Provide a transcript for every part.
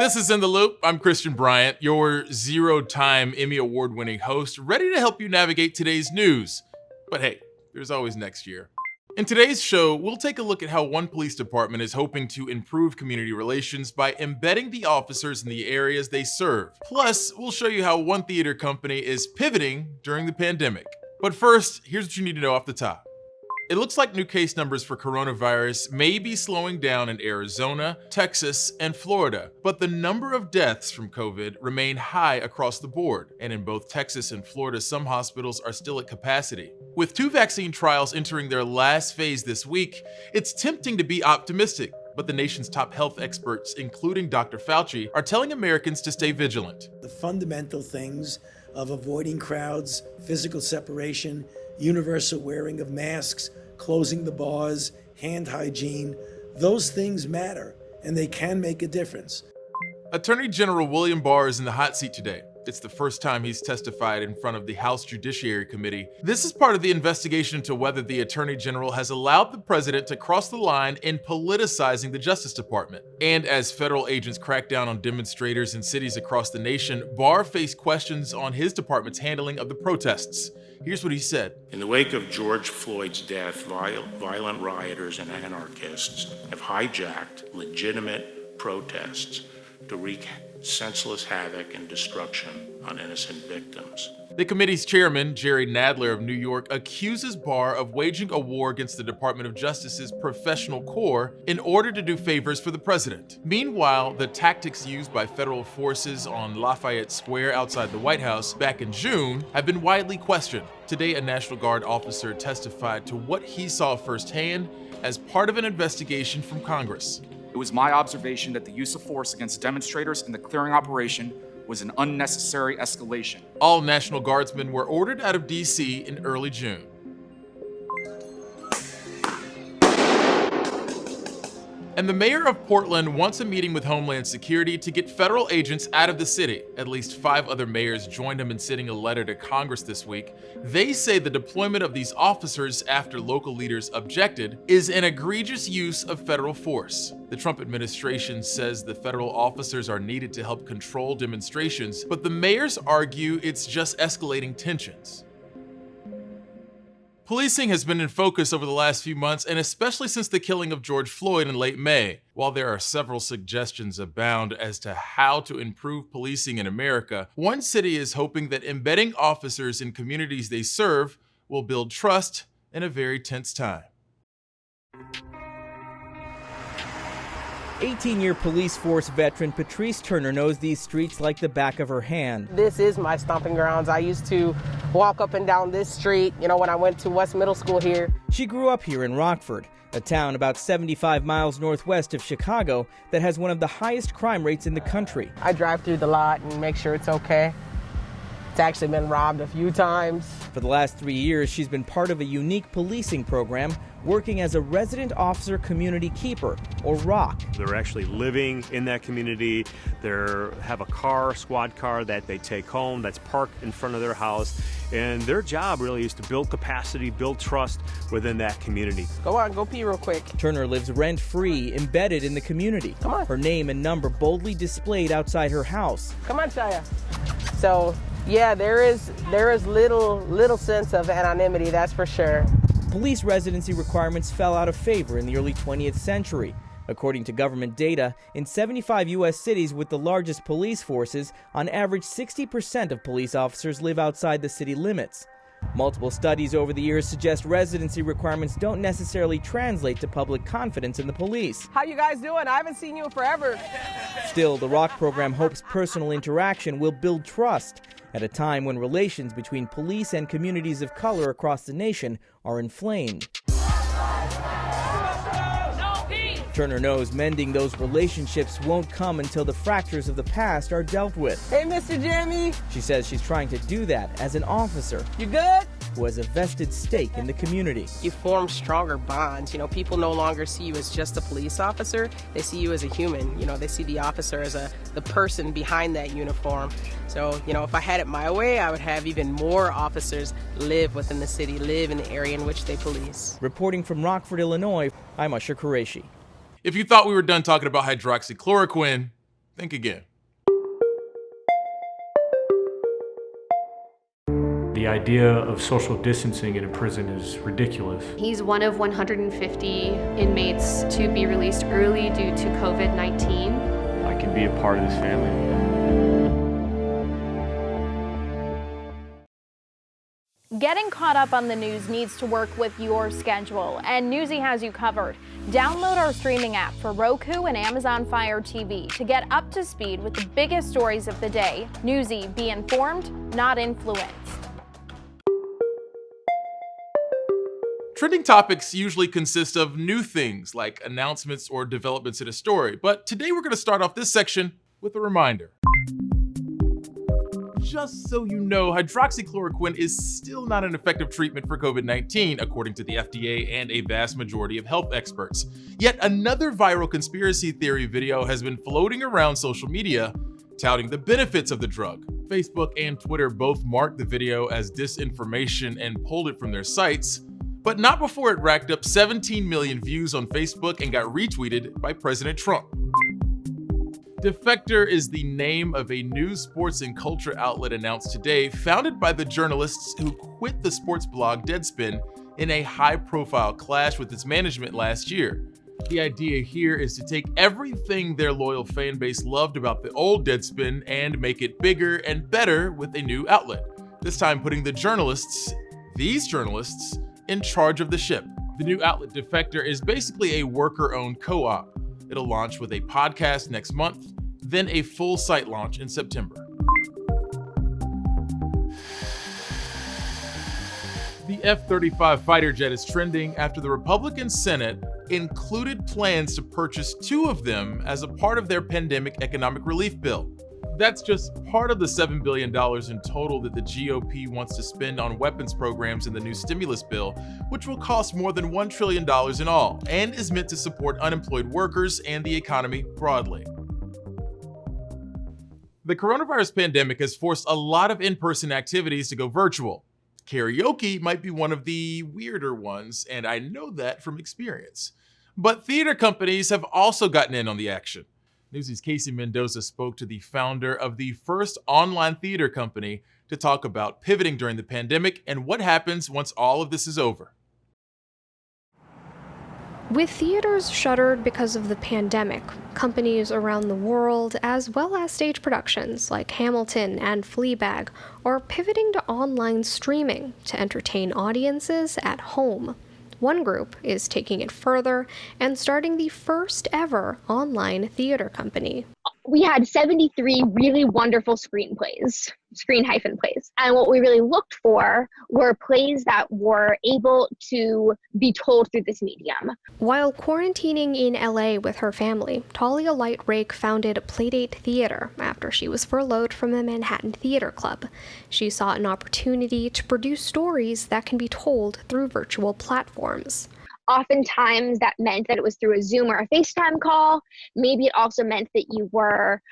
This is In the Loop. I'm Christian Bryant, your zero-time Emmy Award-winning host, ready to help you navigate today's news. But hey, there's always next year. In today's show, we'll take a look at how one police department is hoping to improve community relations by embedding the officers in the areas they serve. Plus, we'll show you how one theater company is pivoting during the pandemic. But first, here's what you need to know off the top. It looks like new case numbers for coronavirus may be slowing down in Arizona, Texas, and Florida, but the number of deaths from COVID remain high across the board. And in both Texas and Florida, some hospitals are still at capacity. With 2 vaccine trials entering their last phase this week, it's tempting to be optimistic. But the nation's top health experts, including Dr. Fauci, are telling Americans to stay vigilant. The fundamental things of avoiding crowds, physical separation, universal wearing of masks, closing the bars, hand hygiene, those things matter, and they can make a difference. Attorney General William Barr is in the hot seat today. It's the first time he's testified in front of the House Judiciary Committee. This is part of the investigation into whether the Attorney General has allowed the president to cross the line in politicizing the Justice Department. And as federal agents crack down on demonstrators in cities across the nation, Barr faced questions on his department's handling of the protests. Here's what he said. In the wake of George Floyd's death, violent rioters and anarchists have hijacked legitimate protests to wreak senseless havoc and destruction on innocent victims. The committee's chairman, Jerry Nadler of New York, accuses Barr of waging a war against the Department of Justice's professional corps in order to do favors for the president. Meanwhile, the tactics used by federal forces on Lafayette Square outside the White House back in June have been widely questioned. Today, a National Guard officer testified to what he saw firsthand as part of an investigation from Congress. It was my observation that the use of force against demonstrators in the clearing operation was an unnecessary escalation. All National Guardsmen were ordered out of D.C. in early June. And the mayor of Portland wants a meeting with Homeland Security to get federal agents out of the city. At least 5 other mayors joined him in sending a letter to Congress this week. They say the deployment of these officers after local leaders objected is an egregious use of federal force. The Trump administration says the federal officers are needed to help control demonstrations, but the mayors argue it's just escalating tensions. Policing has been in focus over the last few months, and especially since the killing of George Floyd in late May. While there are several suggestions abound as to how to improve policing in America, one city is hoping that embedding officers in communities they serve will build trust in a very tense time. 18-year police force veteran Patrice Turner knows these streets like the back of her hand. This is my stomping grounds. I used to walk up and down this street, when I went to West Middle School here. She grew up here in Rockford, a town about 75 miles northwest of Chicago that has one of the highest crime rates in the country. I drive through the lot and make sure it's okay. It's actually been robbed a few times. For the last 3 years, she's been part of a unique policing program working as a resident officer community keeper, or ROC. They're actually living in that community. They have a car, squad car that they take home that's parked in front of their house. And their job really is to build capacity, build trust within that community. Go on, go pee real quick. Turner lives rent-free, embedded in the community. Come on. Her name and number boldly displayed outside her house. Come on, Shia. So, yeah, there is little sense of anonymity, that's for sure. Police residency requirements fell out of favor in the early 20th century. According to government data, in 75 U.S. cities with the largest police forces, on average 60% of police officers live outside the city limits. Multiple studies over the years suggest residency requirements don't necessarily translate to public confidence in the police. How you guys doing? I haven't seen you in forever. Still, the ROC program hopes personal interaction will build trust at a time when relations between police and communities of color across the nation are inflamed. Turner knows mending those relationships won't come until the fractures of the past are dealt with. Hey, Mr. Jimmy. She says she's trying to do that as an officer You good? who has a vested stake in the community. You form stronger bonds. People no longer see you as just a police officer. They see you as a human. They see the officer as the person behind that uniform. So, if I had it my way, I would have even more officers live within the city, live in the area in which they police. Reporting from Rockford, Illinois, I'm Usher Qureshi. If you thought we were done talking about hydroxychloroquine, think again. The idea of social distancing in a prison is ridiculous. He's one of 150 inmates to be released early due to COVID-19. I can be a part of this family. Getting caught up on the news needs to work with your schedule, and Newsy has you covered. Download our streaming app for Roku and Amazon Fire TV to get up to speed with the biggest stories of the day. Newsy, be informed, not influenced. Trending topics usually consist of new things like announcements or developments in a story, but today we're going to start off this section with a reminder. Just so you know, hydroxychloroquine is still not an effective treatment for COVID-19, according to the FDA and a vast majority of health experts. Yet another viral conspiracy theory video has been floating around social media, touting the benefits of the drug. Facebook and Twitter both marked the video as disinformation and pulled it from their sites, but not before it racked up 17 million views on Facebook and got retweeted by President Trump. Defector is the name of a news, sports, and culture outlet announced today, founded by the journalists who quit the sports blog Deadspin in a high-profile clash with its management last year. The idea here is to take everything their loyal fan base loved about the old Deadspin and make it bigger and better with a new outlet, this time putting these journalists, in charge of the ship. The new outlet Defector is basically a worker-owned co-op. It'll launch with a podcast next month, then a full site launch in September. The F-35 fighter jet is trending after the Republican Senate included plans to purchase 2 of them as a part of their pandemic economic relief bill. That's just part of the $7 billion in total that the GOP wants to spend on weapons programs in the new stimulus bill, which will cost more than $1 trillion in all, and is meant to support unemployed workers and the economy broadly. The coronavirus pandemic has forced a lot of in-person activities to go virtual. Karaoke might be one of the weirder ones, and I know that from experience. But theater companies have also gotten in on the action. Newsy's Casey Mendoza spoke to the founder of the first online theater company to talk about pivoting during the pandemic and what happens once all of this is over. With theaters shuttered because of the pandemic, companies around the world, as well as stage productions like Hamilton and Fleabag, are pivoting to online streaming to entertain audiences at home. One group is taking it further and starting the first ever online theater company. We had 73 really wonderful screenplays, screen-plays. And what we really looked for were plays that were able to be told through this medium. While quarantining in LA with her family, Talia Lightrake founded Playdate Theater after she was furloughed from the Manhattan Theater Club. She sought an opportunity to produce stories that can be told through virtual platforms. Oftentimes that meant that it was through a Zoom or a FaceTime call. Maybe it also meant that you were,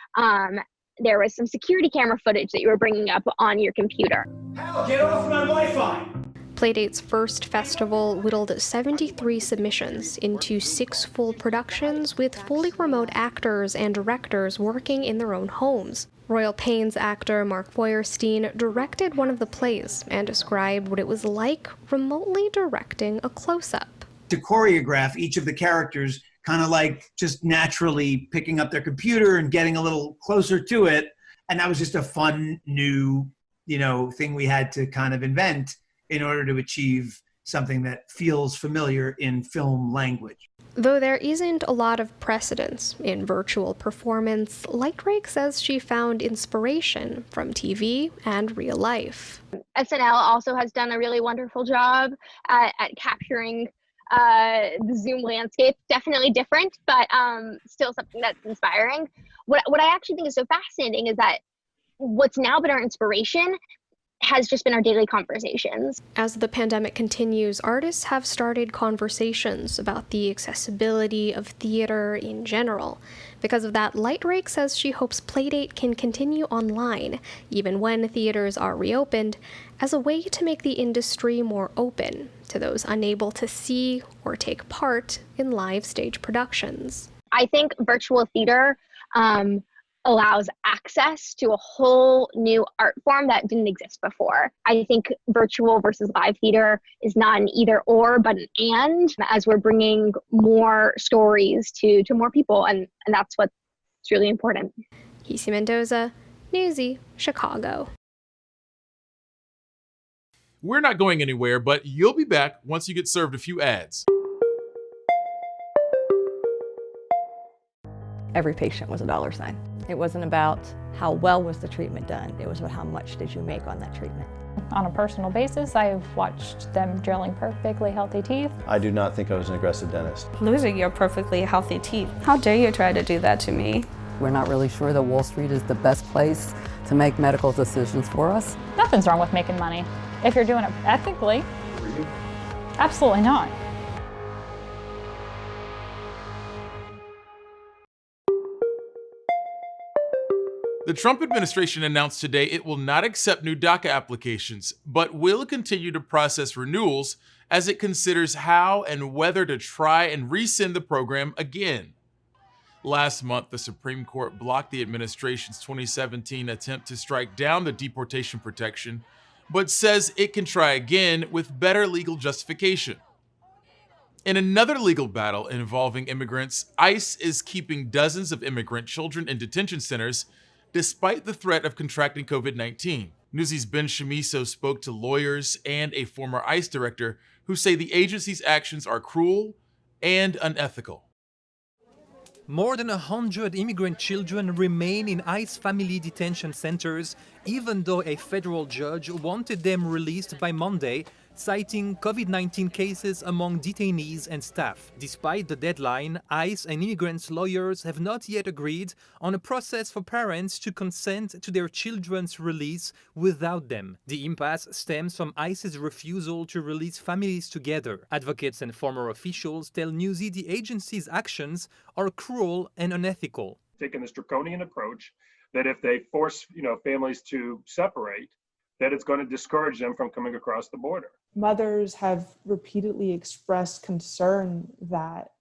there was some security camera footage that you were bringing up on your computer. Hell, get off my Wi-Fi! Playdate's first festival whittled 73 submissions into 6 full productions with fully remote actors and directors working in their own homes. Royal Pains actor Mark Feuerstein directed one of the plays and described what it was like remotely directing a close-up. To choreograph each of the characters kind of like just naturally picking up their computer and getting a little closer to it. And that was just a fun new, thing we had to kind of invent in order to achieve something that feels familiar in film language. Though there isn't a lot of precedence in virtual performance, Lightrake says she found inspiration from TV and real life. SNL also has done a really wonderful job at capturing the Zoom landscape. Definitely different, but still something that's inspiring. What I actually think is so fascinating is that what's now been our inspiration has just been our daily conversations. As the pandemic continues, artists have started conversations about the accessibility of theater in general. Because of that, Lightrake says she hopes Playdate can continue online, even when theaters are reopened, as a way to make the industry more open to those unable to see or take part in live stage productions. I think virtual theater allows access to a whole new art form that didn't exist before. I think virtual versus live theater is not an either or, but an and, as we're bringing more stories to more people. And that's what's really important. Hisi Mendoza, Newsy, Chicago. We're not going anywhere, but you'll be back once you get served a few ads. Every patient was a dollar sign. It wasn't about how well was the treatment done. It was about how much did you make on that treatment. On a personal basis, I've watched them drilling perfectly healthy teeth. I do not think I was an aggressive dentist. Losing your perfectly healthy teeth. How dare you try to do that to me? We're not really sure that Wall Street is the best place to make medical decisions for us. Nothing's wrong with making money. If you're doing it ethically, absolutely not. The Trump administration announced today it will not accept new DACA applications, but will continue to process renewals as it considers how and whether to try and rescind the program again. Last month, the Supreme Court blocked the administration's 2017 attempt to strike down the deportation protection, but says it can try again with better legal justification. In another legal battle involving immigrants, ICE is keeping dozens of immigrant children in detention centers despite the threat of contracting COVID-19. Newsy's Ben Shamiso spoke to lawyers and a former ICE director who say the agency's actions are cruel and unethical. More than 100 immigrant children remain in ICE family detention centers, even though a federal judge wanted them released by Monday, citing COVID-19 cases among detainees and staff. Despite the deadline, ICE and immigrants' lawyers have not yet agreed on a process for parents to consent to their children's release without them. The impasse stems from ICE's refusal to release families together. Advocates and former officials tell Newsy the agency's actions are cruel and unethical. Taking this draconian approach that if they force, families to separate, that it's going to discourage them from coming across the border. Mothers have repeatedly expressed concern that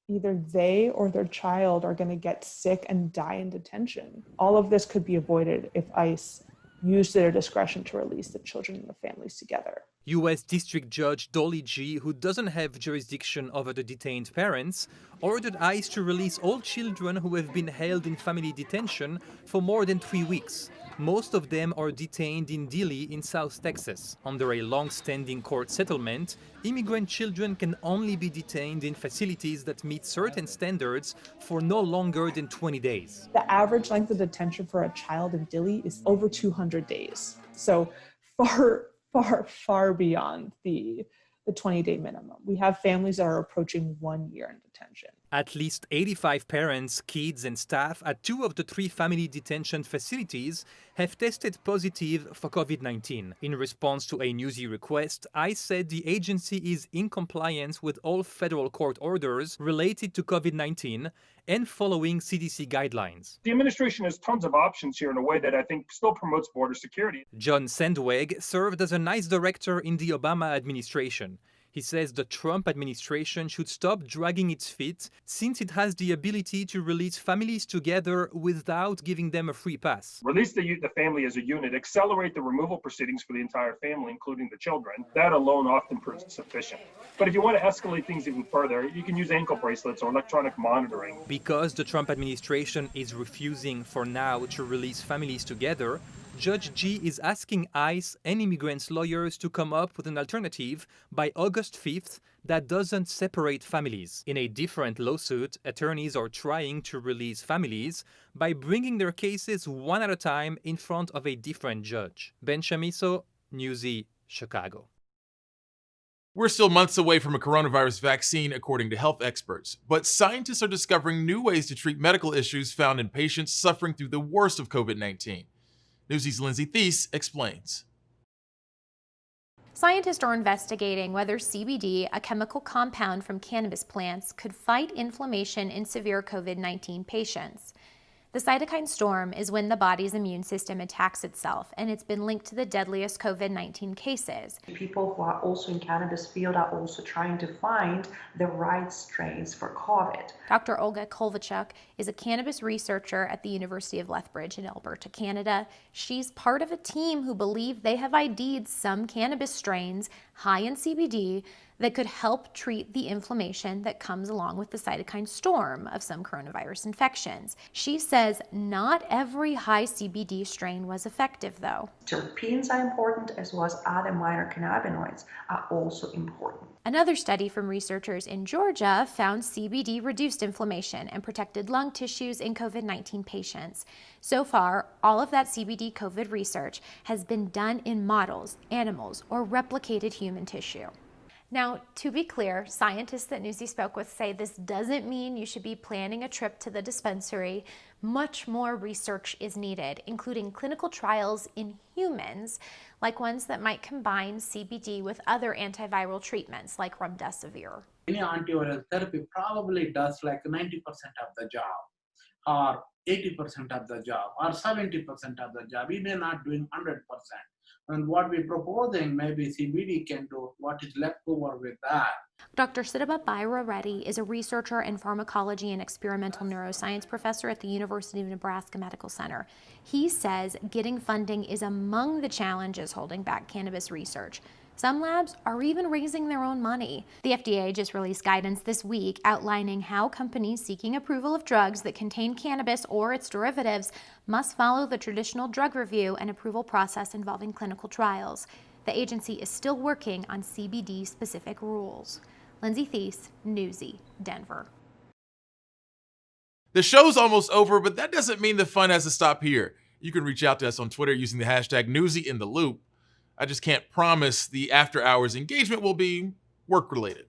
either they or their child are going to get sick and die in detention. All of this could be avoided if ICE used their discretion to release the children and the families together. U.S. District Judge Dolly G., who doesn't have jurisdiction over the detained parents, ordered ICE to release all children who have been held in family detention for more than 3 weeks. Most of them are detained in Dilley in South Texas. Under a long-standing court settlement, immigrant children can only be detained in facilities that meet certain standards for no longer than 20 days. The average length of detention for a child in Dilley is over 200 days. So far beyond the 20-day minimum. We have families that are approaching 1 year in detention. At least 85 parents, kids, and staff at 2 of the 3 family detention facilities have tested positive for COVID-19. In response to a Newsy request, ICE said the agency is in compliance with all federal court orders related to COVID-19 and following CDC guidelines. The administration has tons of options here in a way that I think still promotes border security. John Sandweg served as an ICE director in the Obama administration. He says the Trump administration should stop dragging its feet since it has the ability to release families together without giving them a free pass. Release the family as a unit, accelerate the removal proceedings for the entire family, including the children. That alone often proves sufficient. But if you want to escalate things even further, you can use ankle bracelets or electronic monitoring. Because the Trump administration is refusing for now to release families together, Judge G is asking ICE and immigrants' lawyers to come up with an alternative by August 5th that doesn't separate families. In a different lawsuit, attorneys are trying to release families by bringing their cases one at a time in front of a different judge. Ben Shamiso, Newsy, Chicago. We're still months away from a coronavirus vaccine, according to health experts, but scientists are discovering new ways to treat medical issues found in patients suffering through the worst of COVID-19. Newsy's Lindsay Thies explains. Scientists are investigating whether CBD, a chemical compound from cannabis plants, could fight inflammation in severe COVID-19 patients. The cytokine storm is when the body's immune system attacks itself, and it's been linked to the deadliest COVID-19 cases. People who are also in cannabis field are also trying to find the right strains for COVID. Dr. Olga Kovalchuk is a cannabis researcher at the University of Lethbridge in Alberta, Canada. She's part of a team who believe they have ID'd some cannabis strains high in CBD that could help treat the inflammation that comes along with the cytokine storm of some coronavirus infections. She says not every high CBD strain was effective, though. Terpenes are important, as well as other minor cannabinoids are also important. Another study from researchers in Georgia found CBD reduced inflammation and protected lung tissues in COVID-19 patients. So far, all of that CBD COVID research has been done in models, animals, or replicated human tissue. Now, to be clear, scientists that Newsy spoke with say this doesn't mean you should be planning a trip to the dispensary. Much more research is needed, including clinical trials in humans, like ones that might combine CBD with other antiviral treatments like remdesivir. Any antiviral therapy probably does like 90% of the job, or 80% of the job, or 70% of the job. We may not doing 100%. And what we're proposing, maybe CBD can do what is left over with that. Dr. Siddhaba Baira Reddy is a researcher in pharmacology and experimental neuroscience professor at the University of Nebraska Medical Center. He says getting funding is among the challenges holding back cannabis research. Some labs are even raising their own money. The FDA just released guidance this week outlining how companies seeking approval of drugs that contain cannabis or its derivatives must follow the traditional drug review and approval process involving clinical trials. The agency is still working on CBD-specific rules. Lindsay Thies, Newsy, Denver. The show's almost over, but that doesn't mean the fun has to stop here. You can reach out to us on Twitter using the hashtag NewsyInTheLoop. I just can't promise the after-hours engagement will be work-related.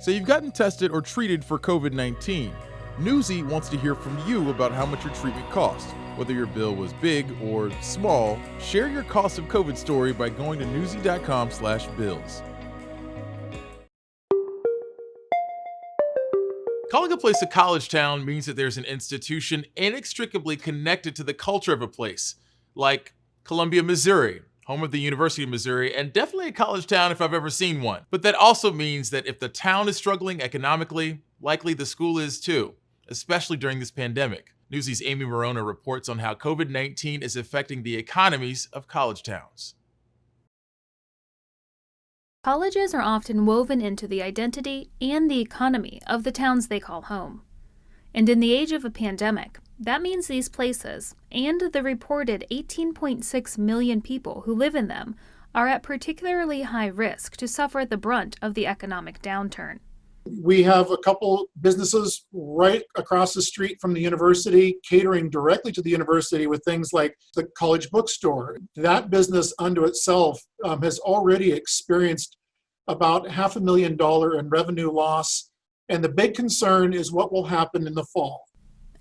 So you've gotten tested or treated for COVID-19. Newsy wants to hear from you about how much your treatment cost. Whether your bill was big or small, share your cost of COVID story by going to newsy.com/bills. Calling a place a college town means that there's an institution inextricably connected to the culture of a place, like Columbia, Missouri, home of the University of Missouri, and definitely a college town if I've ever seen one. But that also means that if the town is struggling economically, likely the school is too, especially during this pandemic. Newsy's Amy Morona reports on how COVID-19 is affecting the economies of college towns. Colleges are often woven into the identity and the economy of the towns they call home. And in the age of a pandemic, that means these places, and the reported 18.6 million people who live in them, are at particularly high risk to suffer the brunt of the economic downturn. We have a couple businesses right across the street from the university catering directly to the university with things like the college bookstore. That business unto itself has already experienced about $500,000 in revenue loss. And the big concern is what will happen in the fall.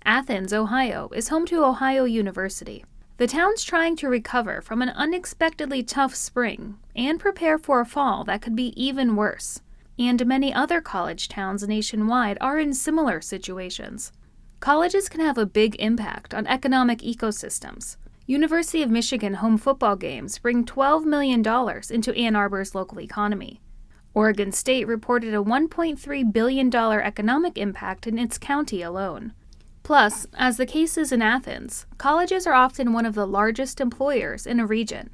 Athens, Ohio is home to Ohio University. The town's trying to recover from an unexpectedly tough spring and prepare for a fall that could be even worse. And many other college towns nationwide are in similar situations. Colleges can have a big impact on economic ecosystems. University of Michigan home football games bring $12 million into Ann Arbor's local economy. Oregon State reported a $1.3 billion economic impact in its county alone. Plus, as the case is in Athens, colleges are often one of the largest employers in a region.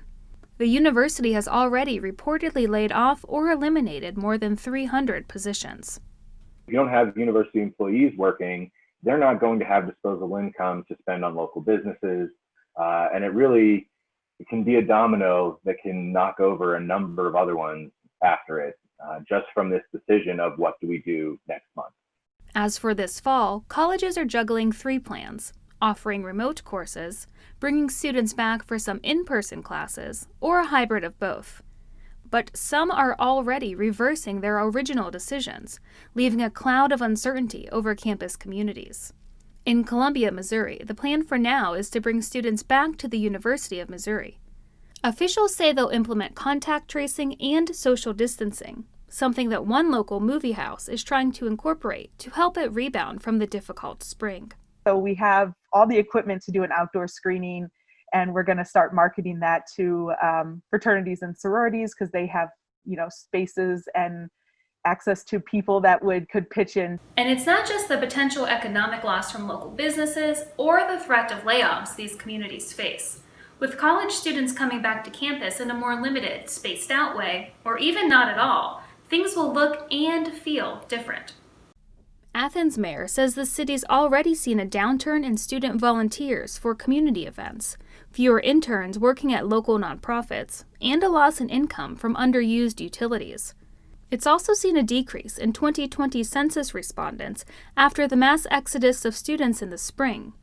The university has already reportedly laid off or eliminated more than 300 positions. If you don't have university employees working, they're not going to have disposable income to spend on local businesses. And it can be a domino that can knock over a number of other ones after it, just from this decision of what do we do next month. As for this fall, colleges are juggling 3 plans: offering remote courses, bringing students back for some in-person classes, or a hybrid of both. But some are already reversing their original decisions, leaving a cloud of uncertainty over campus communities. In Columbia, Missouri, the plan for now is to bring students back to the University of Missouri. Officials say they'll implement contact tracing and social distancing. something that one local movie house is trying to incorporate to help it rebound from the difficult spring. So we have all the equipment to do an outdoor screening, and we're going to start marketing that to fraternities and sororities because they have, spaces and access to people that could pitch in. And it's not just the potential economic loss from local businesses or the threat of layoffs these communities face. With college students coming back to campus in a more limited, spaced out way, or even not at all, things will look and feel different. Athens mayor says the city's already seen a downturn in student volunteers for community events, fewer interns working at local nonprofits, and a loss in income from underused utilities. It's also seen a decrease in 2020 census respondents after the mass exodus of students in the spring,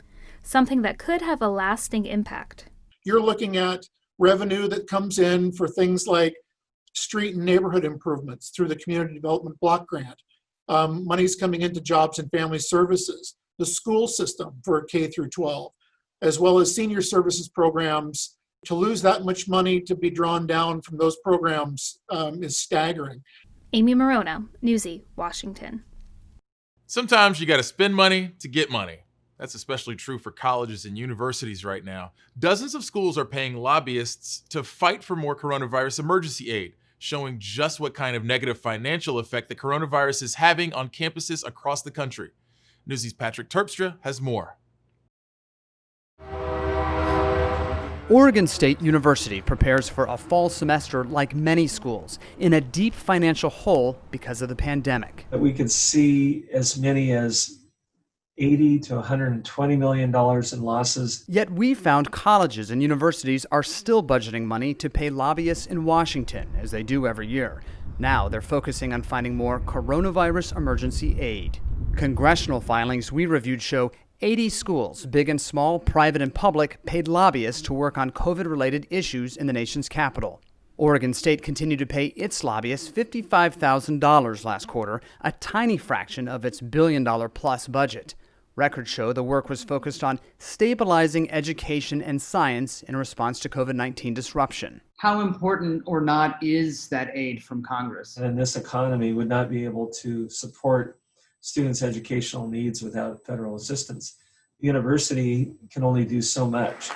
something that could have a lasting impact. You're looking at revenue that comes in for things like street and neighborhood improvements through the Community Development Block Grant. Money's coming into jobs and family services, the school system for K through 12, as well as senior services programs. To lose that much money to be drawn down from those programs is staggering. Amy Morona, Newsy, Washington. Sometimes you got to spend money to get money. That's especially true for colleges and universities right now. Dozens of schools are paying lobbyists to fight for more coronavirus emergency aid, showing just what kind of negative financial effect the coronavirus is having on campuses across the country. Newsy's Patrice Turner has more. Oregon State University prepares for a fall semester like many schools, in a deep financial hole because of the pandemic. We could see as many as $80 to $120 million in losses. Yet we found colleges and universities are still budgeting money to pay lobbyists in Washington, as they do every year. Now they're focusing on finding more coronavirus emergency aid. Congressional filings we reviewed show 80 schools, big and small, private and public, paid lobbyists to work on COVID-related issues in the nation's capital. Oregon State continued to pay its lobbyists $55,000 last quarter, a tiny fraction of its billion-dollar-plus budget. Records show the work was focused on stabilizing education and science in response to COVID-19 disruption. How important or not is that aid from Congress? And this economy would not be able to support students' educational needs without federal assistance. The university can only do so much.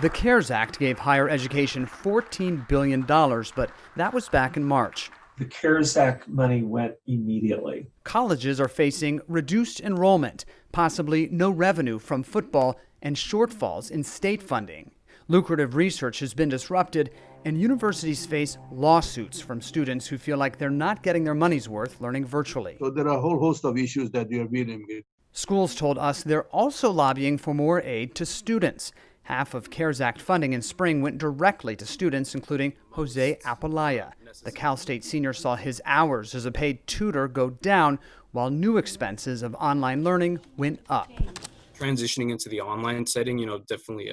The CARES Act gave higher education $14 billion, but that was back in March. The CARES Act money went immediately. Colleges are facing reduced enrollment, possibly no revenue from football, and shortfalls in state funding. Lucrative research has been disrupted, and universities face lawsuits from students who feel like they're not getting their money's worth learning virtually. So there are a whole host of issues that we are dealing with. Schools told us they're also lobbying for more aid to students. Half of CARES Act funding in spring went directly to students, including Jose Apalaya. The Cal State senior saw his hours as a paid tutor go down, while new expenses of online learning went up. Transitioning into the online setting, definitely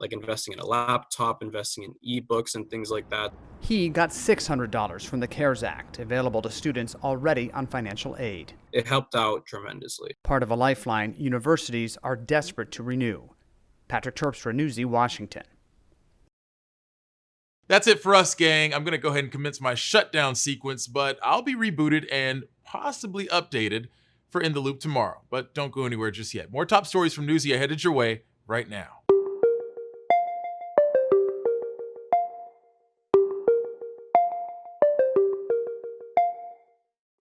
like investing in a laptop, investing in ebooks and things like that. He got $600 from the CARES Act, available to students already on financial aid. It helped out tremendously. Part of a lifeline universities are desperate to renew. Patrice Turner, Newsy, Washington. That's it for us, gang. I'm going to go ahead and commence my shutdown sequence, but I'll be rebooted and possibly updated for In the Loop tomorrow. But don't go anywhere just yet. More top stories from Newsy are headed your way right now.